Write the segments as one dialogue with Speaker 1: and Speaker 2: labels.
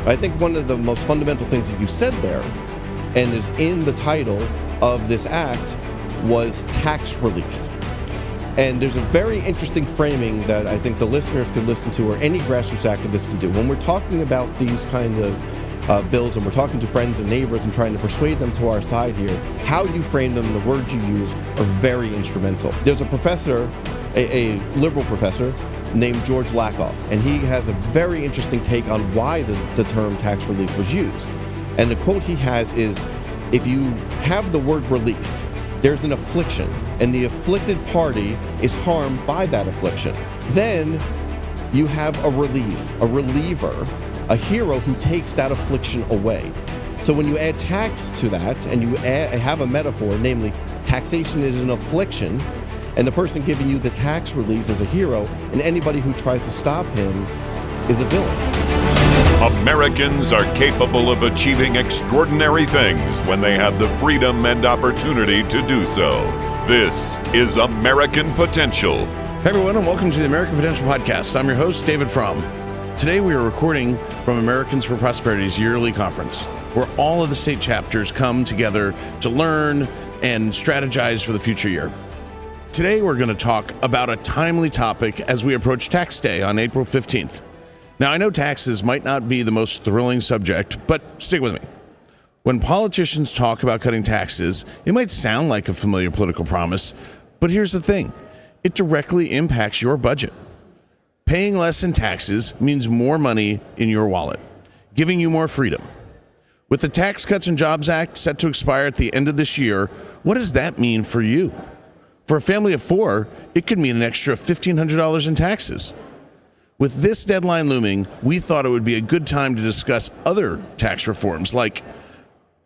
Speaker 1: I think one of the most fundamental things that you said there, and is in the title of this act, was tax relief. And there's a very interesting framing that I think the listeners could listen to, or any grassroots activist can do. When we're talking about these kind of bills, and we're talking to friends and neighbors and trying to persuade them to our side here, how you frame them, the words you use are very instrumental. There's a professor, a liberal professor, named George Lakoff, and he has a very interesting take on why the term tax relief was used. And the quote he has is, if you have the word relief, there's an affliction, and the afflicted party is harmed by that affliction. Then you have a relief, a reliever, a hero who takes that affliction away. So when you add tax to that, and you have a metaphor, namely taxation is an affliction, and the person giving you the tax relief is a hero, and anybody who tries to stop him is a villain.
Speaker 2: Americans are capable of achieving extraordinary things when they have the freedom and opportunity to do so. This is American Potential.
Speaker 3: Hey everyone, and welcome to the American Potential Podcast. I'm your host, David Fromm. Today we are recording from Americans for Prosperity's yearly conference, where all of the state chapters come together to learn and strategize for the future year. Today we're going to talk about a timely topic as we approach Tax Day on April 15th. Now, I know taxes might not be the most thrilling subject, but stick with me. When politicians talk about cutting taxes, it might sound like a familiar political promise, but here's the thing. It directly impacts your budget. Paying less in taxes means more money in your wallet, giving you more freedom. With the Tax Cuts and Jobs Act set to expire at the end of this year, what does that mean for you? For a family of four, it could mean an extra $1,500 in taxes. With this deadline looming, we thought it would be a good time to discuss other tax reforms like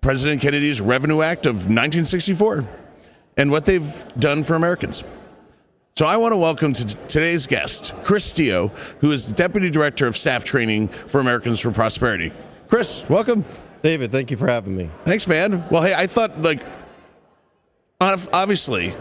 Speaker 3: President Kennedy's Revenue Act of 1964 and what they've done for Americans. So I want to welcome to today's guest, Chris Stio, who is the Deputy Director of Staff Training for Americans for Prosperity. Chris, welcome.
Speaker 1: David, thank you for having me.
Speaker 3: Thanks, man. Well, hey, I thought, obviously,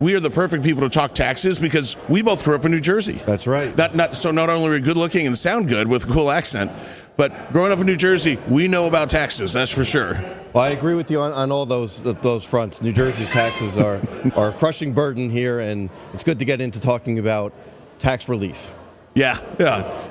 Speaker 3: we are the perfect people to talk taxes because we both grew up in New Jersey.
Speaker 1: That's right.
Speaker 3: So not only are we good looking and sound good with a cool accent, but growing up in New Jersey, we know about taxes, that's for sure.
Speaker 1: Well, I agree with you on all those fronts. New Jersey's taxes are a crushing burden here, and it's good to get into talking about tax relief.
Speaker 3: Yeah.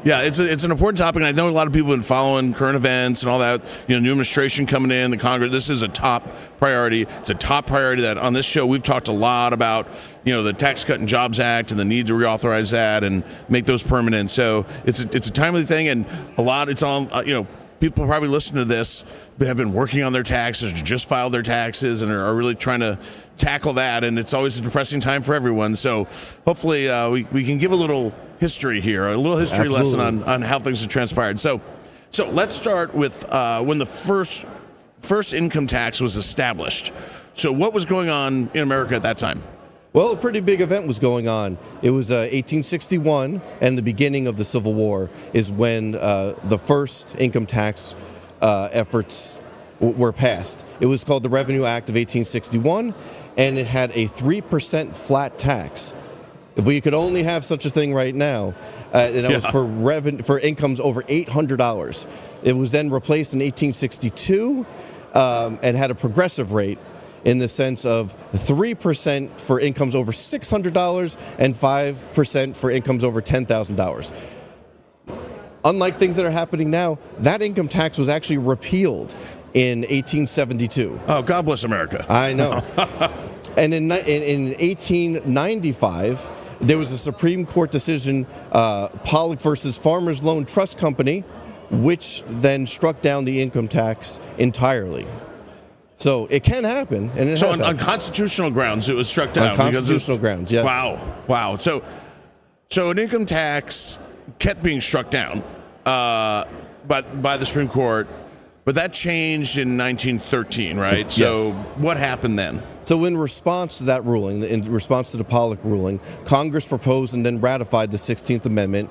Speaker 3: It's an important topic, and I know a lot of people have been following current events and all that. New administration coming in, the Congress. This is a top priority. It's a top priority that on this show we've talked a lot about. The Tax Cut and Jobs Act and the need to reauthorize that and make those permanent. So it's a timely thing, and it's on. People probably listen to this have been working on their taxes, or just filed their taxes, and are really trying to tackle that. And it's always a depressing time for everyone. So hopefully we can give a little history here, a little history
Speaker 1: Absolutely.
Speaker 3: lesson on how things have transpired. So let's start with when the first income tax was established. So what was going on in America at that time?
Speaker 1: Well, a pretty big event was going on. It was 1861, and the beginning of the Civil War is when the first income tax efforts were passed. It was called the Revenue Act of 1861, and it had a 3% flat tax. If we could only have such a thing right now, and it was for incomes over $800. It was then replaced in 1862 and had a progressive rate in the sense of 3% for incomes over $600 and 5% for incomes over $10,000. Unlike things that are happening now, that income tax was actually repealed in 1872.
Speaker 3: Oh, God bless America.
Speaker 1: I know. And in 1895, there was a Supreme Court decision, Pollock versus Farmers Loan Trust Company, which then struck down the income tax entirely. So it can happen, and it has
Speaker 3: on constitutional grounds, it was struck down.
Speaker 1: On constitutional grounds, yes.
Speaker 3: Wow. So an income tax kept being struck down by the Supreme Court, but that changed in 1913, right?
Speaker 1: Yes.
Speaker 3: So what happened then?
Speaker 1: So in response to that ruling, in response to the Pollock ruling, Congress proposed and then ratified the 16th Amendment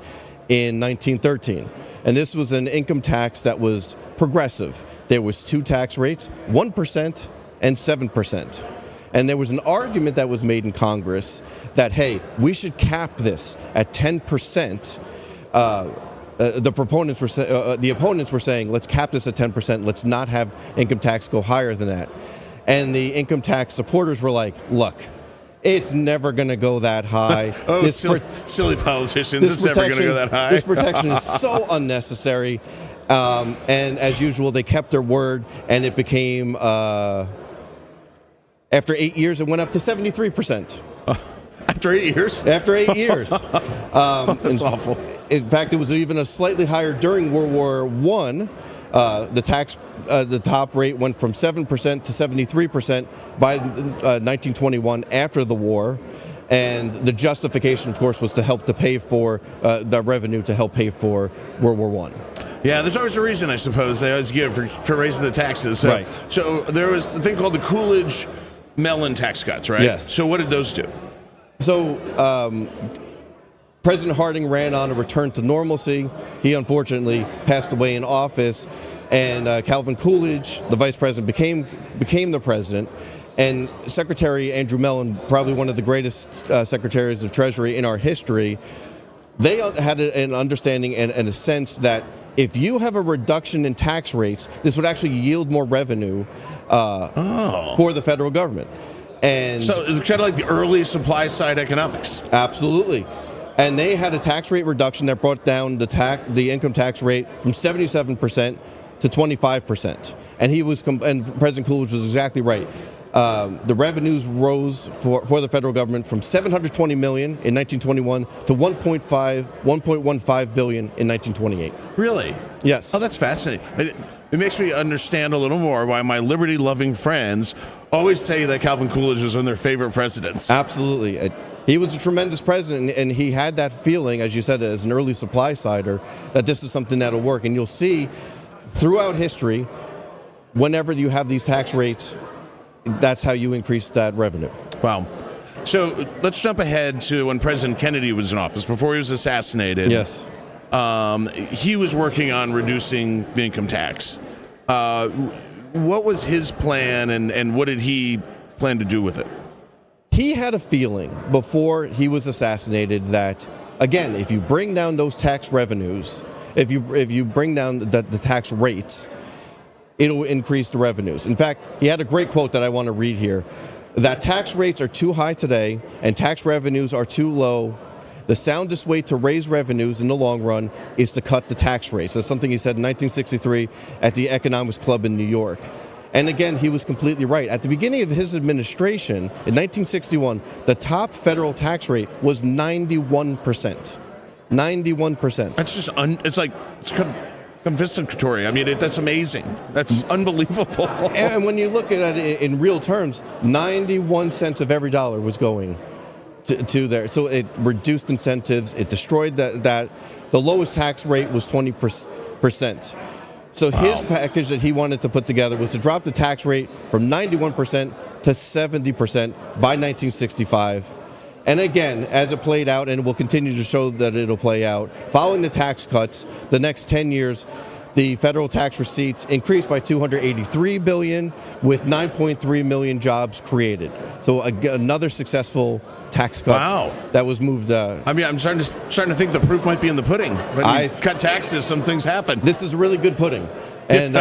Speaker 1: in 1913. And this was an income tax that was progressive. There was two tax rates, 1% and 7%. And there was an argument that was made in Congress that, hey, we should cap this at 10%. the opponents were saying, let's cap this at 10%. Let's not have income tax go higher than that. And the income tax supporters were like, look, it's never going to go that high.
Speaker 3: Silly politicians. It's never going to go that high.
Speaker 1: This protection is so unnecessary. And as usual, they kept their word, and it became, after 8 years, it went up to 73%.
Speaker 3: After 8 years?
Speaker 1: After 8 years.
Speaker 3: That's awful.
Speaker 1: In fact, it was even a slightly higher during World War I. The top rate went from 7% to 73% by 1921 after the war. And the justification, of course, was to help to pay for the revenue to help pay for World War I.
Speaker 3: Yeah, there's always a reason, I suppose, they always give for raising the taxes. So,
Speaker 1: right.
Speaker 3: So there was a thing called the Coolidge-Mellon tax cuts, right?
Speaker 1: Yes.
Speaker 3: So what did those do?
Speaker 1: So President Harding ran on a return to normalcy. He unfortunately passed away in office, and Calvin Coolidge, the vice president, became the president. And Secretary Andrew Mellon, probably one of the greatest secretaries of Treasury in our history, they had an understanding and a sense that if you have a reduction in tax rates, this would actually yield more revenue for the federal government. And
Speaker 3: so it's kind of like the early supply side economics.
Speaker 1: Absolutely. And they had a tax rate reduction that brought down the income tax rate from 77% to 25%. And President Coolidge was exactly right. The revenues rose for the federal government from $720 million in 1921 to $1.15 billion in 1928.
Speaker 3: Really?
Speaker 1: Yes.
Speaker 3: Oh, that's fascinating. It makes me understand a little more why my liberty-loving friends always say that Calvin Coolidge was one of their favorite presidents.
Speaker 1: Absolutely. He was a tremendous president, and he had that feeling, as you said, as an early supply sider, that this is something that'll work. And you'll see throughout history, whenever you have these tax rates, that's how you increase that revenue.
Speaker 3: Wow. So let's jump ahead to when President Kennedy was in office, before he was assassinated.
Speaker 1: Yes.
Speaker 3: He was working on reducing the income tax. What was his plan, and what did he plan to do with it?
Speaker 1: He had a feeling before he was assassinated that, again, if you bring down those tax revenues, if you bring down the tax rates, it'll increase the revenues. In fact, he had a great quote that I want to read here, that tax rates are too high today and tax revenues are too low. The soundest way to raise revenues in the long run is to cut the tax rates. That's something he said in 1963 at the Economics Club in New York. And again, he was completely right. At the beginning of his administration, in 1961, the top federal tax rate was 91%. 91%.
Speaker 3: That's just, it's confiscatory. I mean, that's amazing. That's unbelievable.
Speaker 1: And when you look at it in real terms, 91 cents of every dollar was going to there. So it reduced incentives. It destroyed that. The lowest tax rate was 20%. So his package that he wanted to put together was to drop the tax rate from 91% to 70% by 1965. And again, as it played out, and it will continue to show that it'll play out, following the tax cuts, the next 10 years, the federal tax receipts increased by $283 billion, with 9.3 million jobs created. So another successful tax cut that was moved.
Speaker 3: I mean, I'm starting to think the proof might be in the pudding. When you cut taxes, some things happen.
Speaker 1: This is really good pudding. And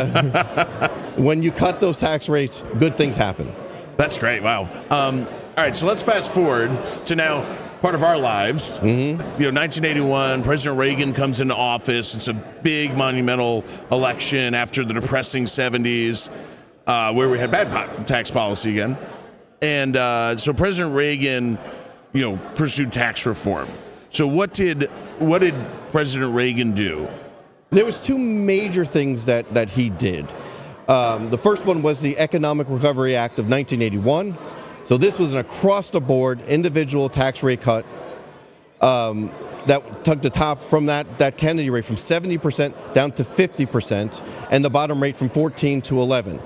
Speaker 1: when you cut those tax rates, good things happen.
Speaker 3: That's great. Wow. All right, so let's fast forward to now part of our lives. Mm-hmm. 1981, President Reagan comes into office. It's a big, monumental election after the depressing 70s, where we had bad tax policy again. And so President Reagan, pursued tax reform. So what did President Reagan do?
Speaker 1: There was two major things that he did. The first one was the Economic Recovery Act of 1981. So this was an across-the-board individual tax rate cut that took the top from that Kennedy rate from 70% down to 50%, and the bottom rate from 14 to 11.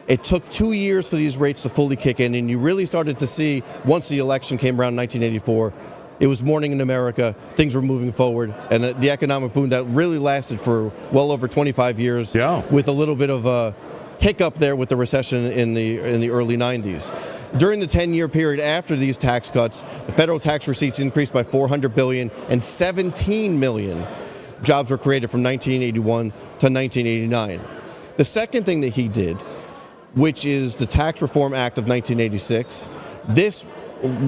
Speaker 1: It took 2 years for these rates to fully kick in, and you really started to see, once the election came around in 1984, it was morning in America, things were moving forward, and the economic boom that really lasted for well over 25 years, with a little bit of a hiccup there with the recession in the early 90s. During the 10-year period after these tax cuts, the federal tax receipts increased by $400 billion, and $17 million jobs were created from 1981 to 1989. The second thing that he did, which is the Tax Reform Act of 1986, this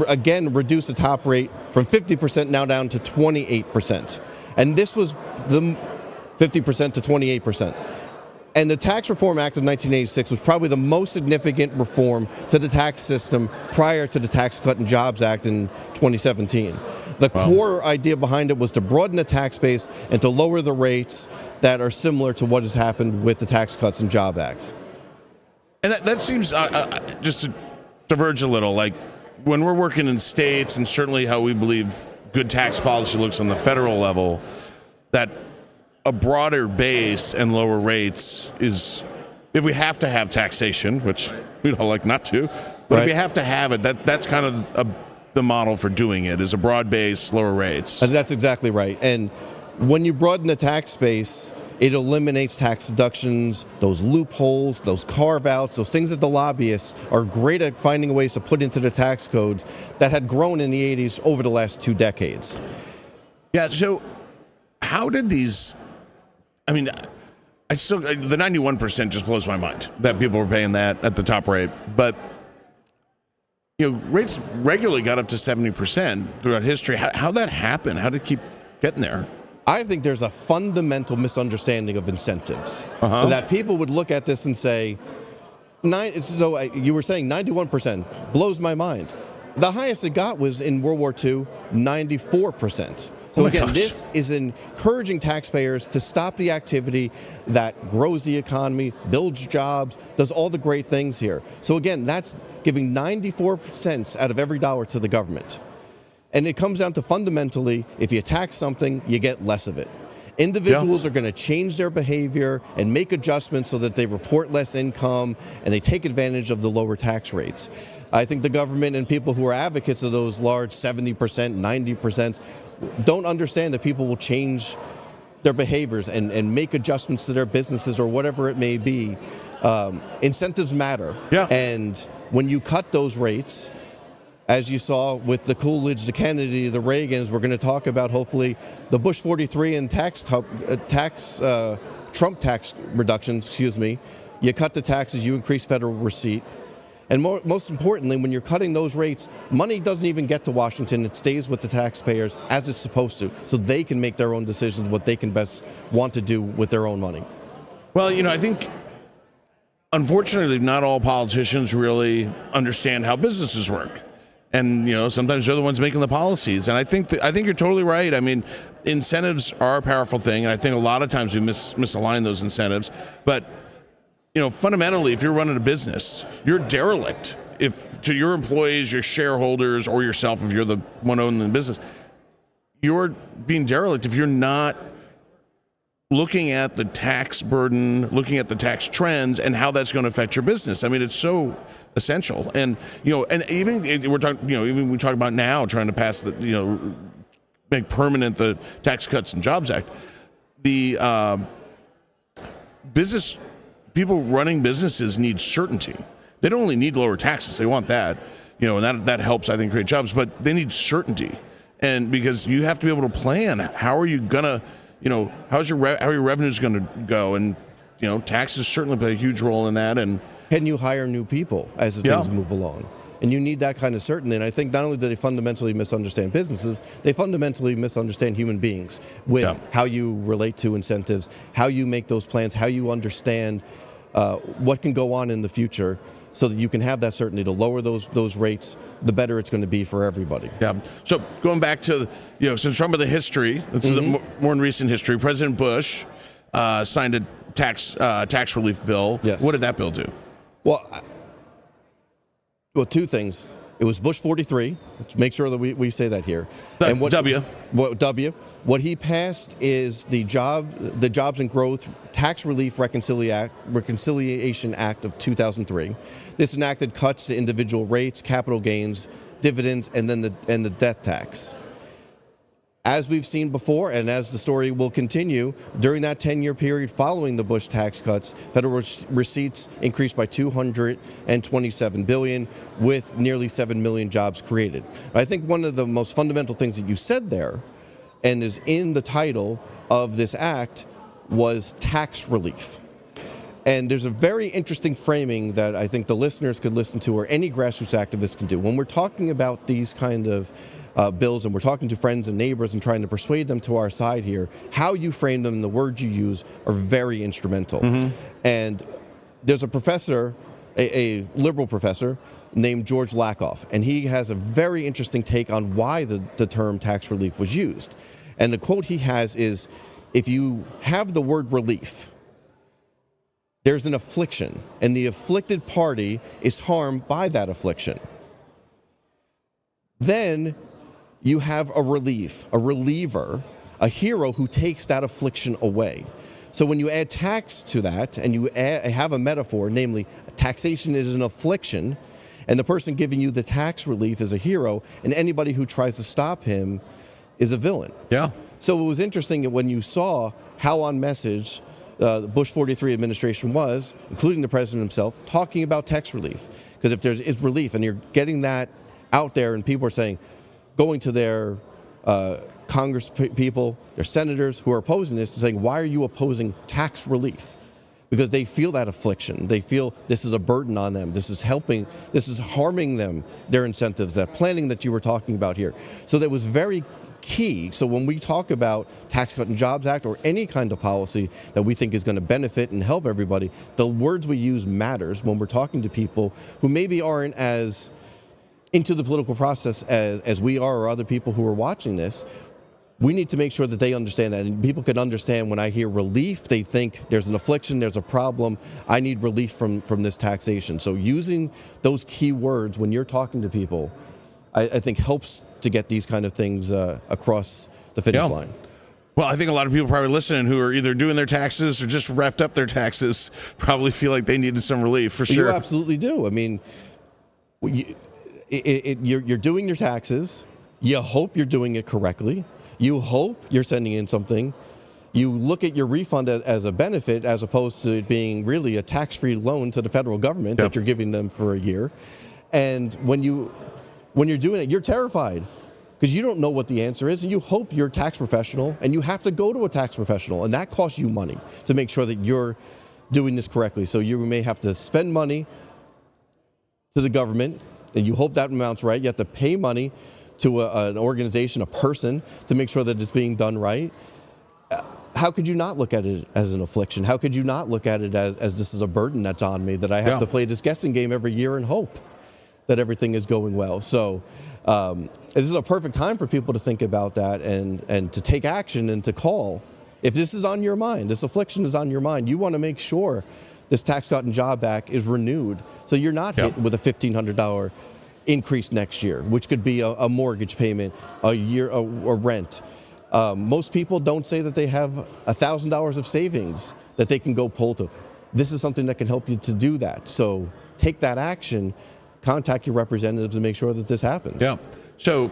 Speaker 1: again reduced the top rate from 50% now down to 28%. And this was the 50% to 28%. And the Tax Reform Act of 1986 was probably the most significant reform to the tax system prior to the Tax Cut and Jobs Act in 2017. The core idea behind it was to broaden the tax base and to lower the rates that are similar to what has happened with the Tax Cuts and Jobs Act.
Speaker 3: And that seems, just to diverge a little, like when we're working in states, and certainly how we believe good tax policy looks on the federal level, that a broader base and lower rates is, if we have to have taxation, which we'd all like not to, but if you have to have it, that's kind of the model for doing it, is a broad base, lower rates.
Speaker 1: And that's exactly right. And when you broaden the tax base, it eliminates tax deductions, those loopholes, those carve-outs, those things that the lobbyists are great at finding ways to put into the tax codes that had grown in the 80s over the last 2 decades.
Speaker 3: Yeah, so how did these... I mean, the 91% just blows my mind that people were paying that at the top rate. But, rates regularly got up to 70% throughout history. How'd that happen? How did it keep getting there?
Speaker 1: I think there's a fundamental misunderstanding of incentives. That people would look at this and say, so you were saying 91%, blows my mind. The highest it got was in World War II, 94%. So again, this is encouraging taxpayers to stop the activity that grows the economy, builds jobs, does all the great things here. So again, that's giving 94 cents out of every dollar to the government. And it comes down to fundamentally, if you tax something, you get less of it. Individuals are going to change their behavior and make adjustments so that they report less income and they take advantage of the lower tax rates. I think the government and people who are advocates of those large 70%, 90%, don't understand that people will change their behaviors and make adjustments to their businesses or whatever it may be. Incentives matter. And when you cut those rates, as you saw with the Coolidge, the Kennedy, the Reagans, we're going to talk about hopefully the Bush 43 and Trump tax reductions, You cut the taxes, you increase federal receipt. And most importantly, when you're cutting those rates, money doesn't even get to Washington. It stays with the taxpayers as it's supposed to, so they can make their own decisions, what they can best want to do with their own money.
Speaker 3: Well, I think, unfortunately, not all politicians really understand how businesses work. And, sometimes they're the ones making the policies. And I think you're totally right. I mean, incentives are a powerful thing, and I think a lot of times we misalign those incentives. But fundamentally, if you're running a business, you're derelict. If to your employees, your shareholders, or yourself, if you're the one owning the business, you're being derelict if you're not looking at the tax burden, looking at the tax trends, and how that's going to affect your business. I mean, it's so essential. And and even we're talking, even we talk about now trying to pass the, make permanent the Tax Cuts and Jobs Act. The business. People running businesses need certainty. They don't only need lower taxes; they want that, and that helps, I think, create jobs. But they need certainty, and because you have to be able to plan. How are you gonna, how are your revenues going to go? And taxes certainly play a huge role in that. And
Speaker 1: can you hire new people as things move along? And you need that kind of certainty. And I think not only do they fundamentally misunderstand businesses, they fundamentally misunderstand human beings with how you relate to incentives, how you make those plans, how you understand what can go on in the future so that you can have that certainty to lower those rates, the better it's going to be for everybody. Yeah.
Speaker 3: So going back to, since some of the history, the more in recent history, President Bush signed a tax relief bill.
Speaker 1: Yes.
Speaker 3: What did that bill do?
Speaker 1: Well, two things. It was Bush 43. Let's make sure that we say that here.
Speaker 3: And
Speaker 1: what he passed is the Jobs and Growth Tax Relief Reconciliation Act of 2003. This enacted cuts to individual rates, capital gains, dividends, and then the death tax. As we've seen before, and as the story will continue, during that 10-year period following the Bush tax cuts, federal receipts increased by $227 billion, with nearly 7 million jobs created. I think one of the most fundamental things that you said there, and is in the title of this act was tax relief. And there's a very interesting framing that I think the listeners could listen to, or any grassroots activist can do. When we're talking about these kind of bills and we're talking to friends and neighbors and trying to persuade them to our side here, how you frame them and the words you use are very instrumental. And there's a professor, a liberal professor, named George Lakoff, and he has a very interesting take on why the term tax relief was used. And the quote he has is, if you have the word relief, there's an affliction, and the afflicted party is harmed by that affliction. Then you have a relief, a reliever, a hero who takes that affliction away. So when you add tax to that, and you have a metaphor, namely taxation is an affliction, and the person giving you the tax relief is a hero, and anybody who tries to stop him is a villain.
Speaker 3: Yeah.
Speaker 1: So it was interesting that when you saw how on message the Bush 43 administration was, including the president himself, talking about tax relief. Because if there's relief and you're getting that out there and people are saying, going to their Congress people, their senators who are opposing this, and saying, why are you opposing tax relief? Because they feel that affliction. They feel this is a burden on them. This is harming them, their incentives, that planning that you were talking about here. So that was very key. So when we talk about Tax Cut and Jobs Act or any kind of policy that we think is going to benefit and help everybody, the words we use matters when we're talking to people who maybe aren't as into the political process as we are, or other people who are watching this. We need to make sure that they understand that, and people can understand when I hear relief, they think there's an affliction, there's a problem, I need relief from this taxation. So using those key words when you're talking to people, I think helps to get these kind of things across the finish line.
Speaker 3: Well, I think a lot of people probably listening who are either doing their taxes or just wrapped up their taxes probably feel like they needed some relief, for sure.
Speaker 1: You absolutely do. I mean, you're doing your taxes. You hope you're doing it correctly. You hope you're sending in something. You look at your refund as a benefit as opposed to it being really a tax-free loan to the federal government that you're giving them for a year. And when you're doing it, you're terrified because you don't know what the answer is, and you hope you're a tax professional, and you have to go to a tax professional, and that costs you money to make sure that you're doing this correctly. So you may have to spend money to the government, and you hope that amount's right. You have to pay money to an organization, a person, to make sure that it's being done right. How could you not look at it as an affliction? How could you not look at it as this is a burden that's on me, that I have to play this guessing game every year and hope that everything is going well? So this is a perfect time for people to think about that and to take action and to call. If this is on your mind, this affliction is on your mind, you want to make sure this Tax Cut and Jobs Act is renewed so you're not hit with a $1,500 increase next year, which could be a mortgage payment, a year, a rent. Most people don't say that they have $1,000 of savings that they can go pull to. This is something that can help you to do that. So take that action, contact your representatives, and make sure that this happens.
Speaker 3: Yeah. So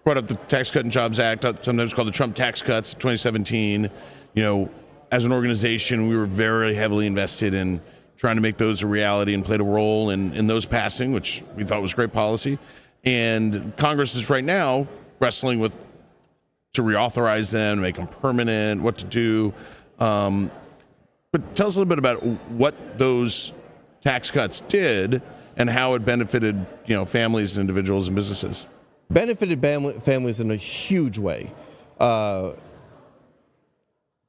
Speaker 3: brought up the Tax Cut and Jobs Act, sometimes called the Trump tax cuts, 2017. As an organization, we were very heavily invested in trying to make those a reality and played a role in those passing, which we thought was great policy. And Congress is right now wrestling with to reauthorize them, make them permanent, what to do. But tell us a little bit about what those tax cuts did and how it benefited, families and individuals and businesses.
Speaker 1: Benefited families in a huge way.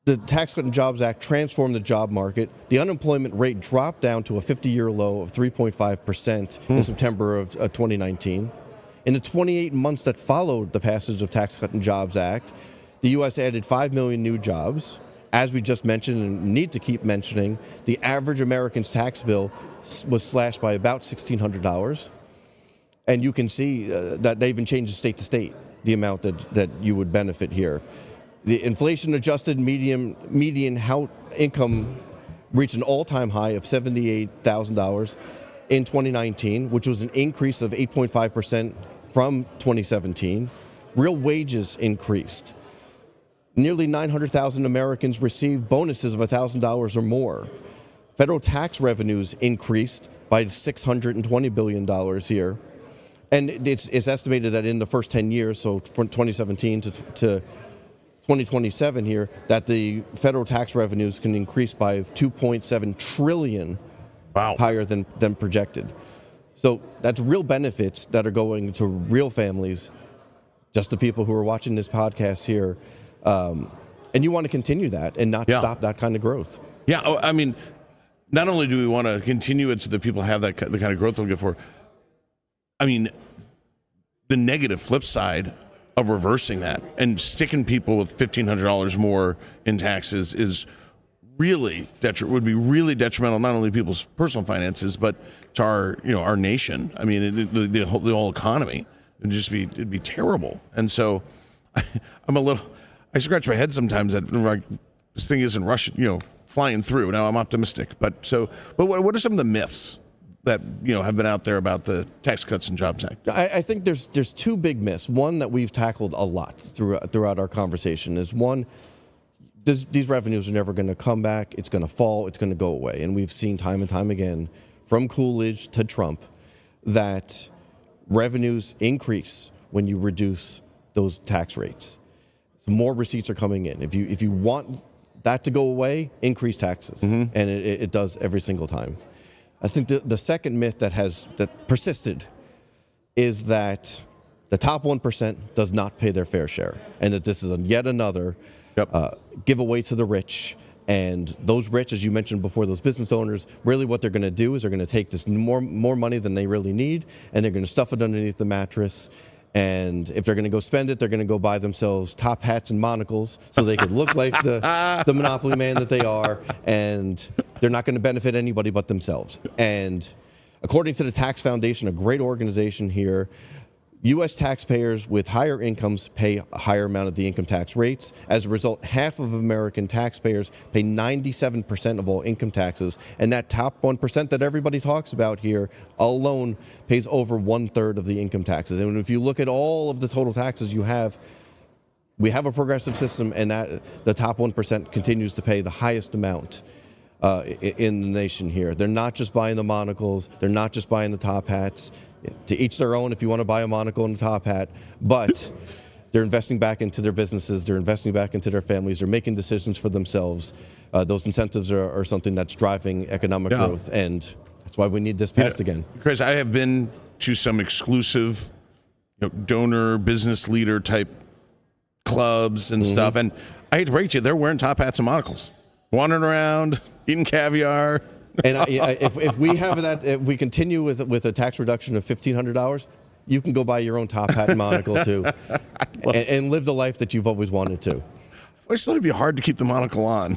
Speaker 1: The Tax Cut and Jobs Act transformed the job market. The unemployment rate dropped down to a 50-year low of 3.5% in September of 2019. In the 28 months that followed the passage of Tax Cut and Jobs Act, the U.S. added 5 million new jobs. As we just mentioned and need to keep mentioning, the average American's tax bill was slashed by about $1,600. And you can see that they even changed state to state, the amount that you would benefit here. The inflation-adjusted median income reached an all-time high of $78,000 in 2019, which was an increase of 8.5% from 2017. Real wages increased. Nearly 900,000 Americans received bonuses of $1,000 or more. Federal tax revenues increased by $620 billion here. And it's estimated that in the first 10 years, so from 2017 to 2027 here, that the federal tax revenues can increase by 2.7 trillion higher than projected. So that's real benefits that are going to real families, just the people who are watching this podcast here. And you want to continue that and not stop that kind of growth.
Speaker 3: Yeah, I mean, not only do we want to continue it so that people have that the kind of growth they'll get for, I mean, the negative flip side of reversing that and sticking people with $1,500 more in taxes is really would be really detrimental, not only to people's personal finances, but to our nation. I mean, the whole economy. It'd be terrible. And so I scratch my head sometimes that this thing isn't rushing, flying through. Now I'm optimistic, but what are some of the myths that have been out there about the Tax Cuts and Jobs Act?
Speaker 1: I think there's two big myths. One that we've tackled a lot throughout our conversation is one, these revenues are never going to come back. It's going to fall. It's going to go away. And we've seen time and time again, from Coolidge to Trump, that revenues increase when you reduce those tax rates. So more receipts are coming in. If you want that to go away, increase taxes, and it does every single time. I think the second myth that persisted is that the top 1% does not pay their fair share, and that this is yet another giveaway to the rich. And those rich, as you mentioned before, those business owners, really what they're going to do is they're going to take this more money than they really need, and they're going to stuff it underneath the mattress. And if they're going to go spend it, they're going to go buy themselves top hats and monocles so they could look like the monopoly man that they are. And they're not going to benefit anybody but themselves. And according to the Tax Foundation, a great organization here, U.S. taxpayers with higher incomes pay a higher amount of the income tax rates. As a result, half of American taxpayers pay 97% of all income taxes. And that top 1% that everybody talks about here alone pays over 1/3 of the income taxes. And if you look at all of the total taxes we have a progressive system, and that the top 1% continues to pay the highest amount in the nation here. They're not just buying the monocles. They're not just buying the top hats. To each their own if you want to buy a monocle and a top hat, but they're investing back into their businesses, they're investing back into their families, they're making decisions for themselves. Those incentives are something that's driving economic growth, and that's why we need this passed again.
Speaker 3: Chris, I have been to some exclusive donor, business leader type clubs and stuff, and I hate to break to you, they're wearing top hats and monocles, wandering around, eating caviar.
Speaker 1: And if we have that, if we continue with a tax reduction of $1,500, you can go buy your own top hat and monocle too, and live the life that you've always wanted to.
Speaker 3: I just thought it'd be hard to keep the monocle on,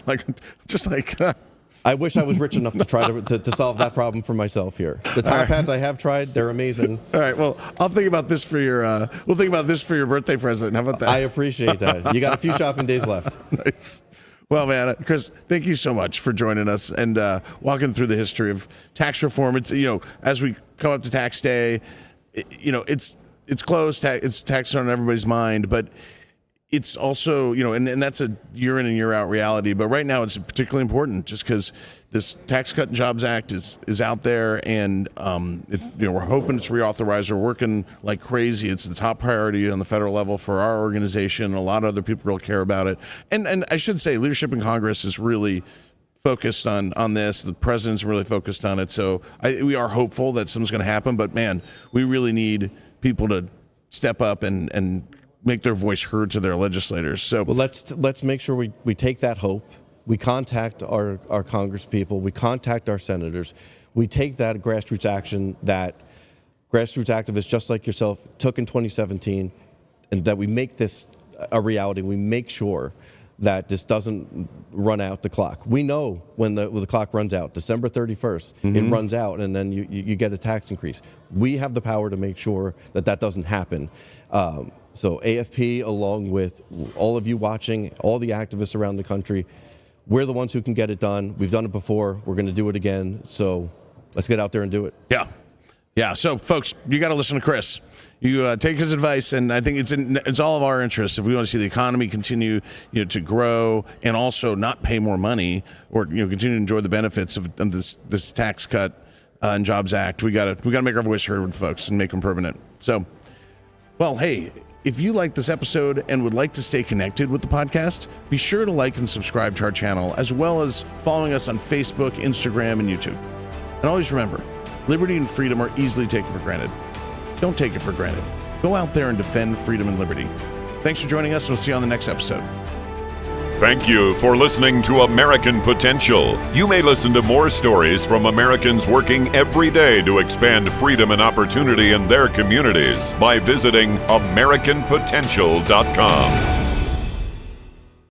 Speaker 1: I wish I was rich enough to try to solve that problem for myself here. The top hats I have tried; they're amazing.
Speaker 3: All right, well, I'll think about this for your. We'll think about this for your birthday present. How about that?
Speaker 1: I appreciate that. You got a few shopping days left.
Speaker 3: Nice. Well, man, Chris, thank you so much for joining us and walking through the history of tax reform. It's as we come up to tax day, it's close. It's tax on everybody's mind, but it's also and that's a year in and year out reality. But right now, it's particularly important just because this Tax Cut and Jobs Act is out there, and we're hoping it's reauthorized. We're working like crazy. It's the top priority on the federal level for our organization. A lot of other people really care about it, and I should say, leadership in Congress is really focused on this. The president's really focused on it. So we are hopeful that something's going to happen. But man, we really need people to step up and make their voice heard to their legislators. So
Speaker 1: let's make sure we take that hope. We contact our Congress people. We contact our senators. We take that grassroots action that grassroots activists just like yourself took in 2017, and that we make this a reality. We make sure that this doesn't run out the clock. We know when the clock runs out, December 31st, it runs out, and then you get a tax increase. We have the power to make sure that doesn't happen. So AFP, along with all of you watching, all the activists around the country, we're the ones who can get it done. We've done it before. We're going to do it again. So let's get out there and do it.
Speaker 3: Yeah. So, folks, you got to listen to Chris. You take his advice, and I think it's all of our interests if we want to see the economy continue to grow and also not pay more money or continue to enjoy the benefits of this Tax Cut and Jobs Act. We got to make our voice heard with folks and make them permanent. So, well, hey. If you like this episode and would like to stay connected with the podcast, be sure to like and subscribe to our channel, as well as following us on Facebook, Instagram, and YouTube. And always remember, liberty and freedom are easily taken for granted. Don't take it for granted. Go out there and defend freedom and liberty. Thanks for joining us, and we'll see you on the next episode.
Speaker 2: Thank you for listening to American Potential. You may listen to more stories from Americans working every day to expand freedom and opportunity in their communities by visiting AmericanPotential.com.